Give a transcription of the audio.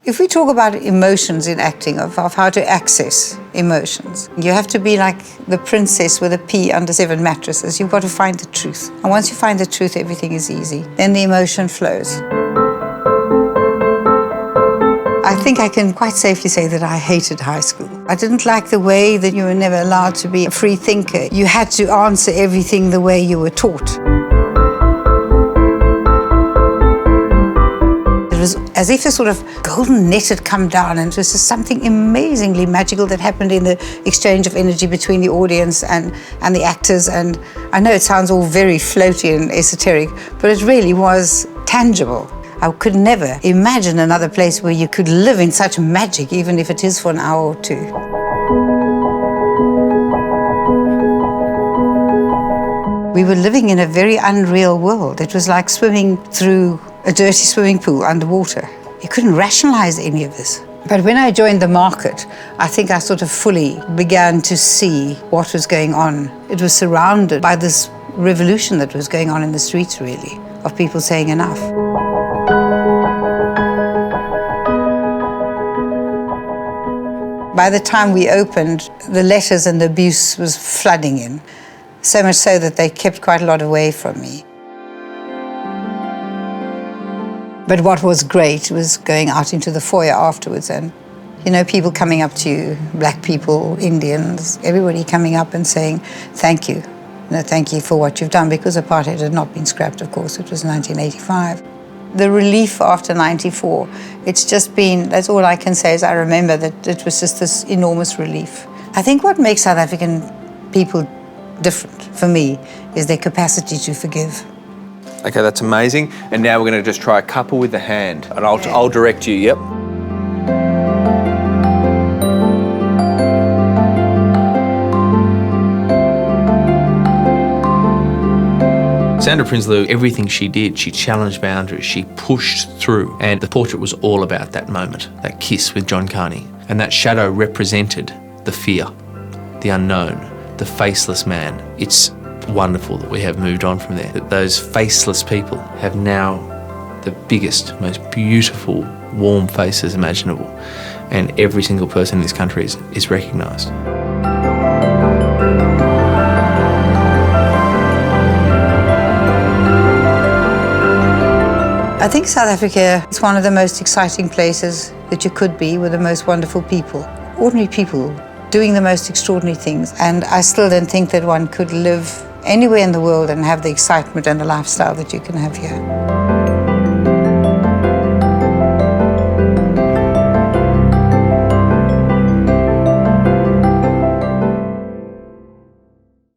If we talk about emotions in acting, of how to access emotions, you have to be like the princess with a pea under 7 mattresses. You've got to find the truth. And once you find the truth, everything is easy. Then the emotion flows. I think I can quite safely say that I hated high school. I didn't like the way that you were never allowed to be a free thinker. You had to answer everything the way you were taught. It was as if a sort of golden net had come down, and it was just something amazingly magical that happened in the exchange of energy between the audience and the actors. And I know it sounds all very floaty and esoteric, but it really was tangible. I could never imagine another place where you could live in such magic, even if it is for an hour or two. We were living in a very unreal world. It was like swimming through a dirty swimming pool underwater. You couldn't rationalize any of this. But when I joined the market, I think I sort of fully began to see what was going on. It was surrounded by this revolution that was going on in the streets, really, of people saying enough. By the time we opened, the letters and the abuse was flooding in, so much so that they kept quite a lot away from me. But what was great was going out into the foyer afterwards and, you know, people coming up to you, black people, Indians, everybody coming up and saying, thank you. Thank you for what you've done, because apartheid had not been scrapped, of course. It was 1985. The relief after 94, it's just been, that's all I can say is I remember that it was just this enormous relief. I think what makes South African people different, for me, is their capacity to forgive. Okay, that's amazing. And now we're going to just try a couple with the hand. And I'll direct you, yep. Sandra Prinsloo, everything she did, she challenged boundaries, she pushed through. And the portrait was all about that moment, that kiss with John Carney. And that shadow represented the fear, the unknown, the faceless man. It's wonderful that we have moved on from there, that those faceless people have now the biggest, most beautiful, warm faces imaginable. And every single person in this country is recognised. I think South Africa is one of the most exciting places that you could be, with the most wonderful people. Ordinary people doing the most extraordinary things. And I still don't think that one could live anywhere in the world and have the excitement and the lifestyle that you can have here.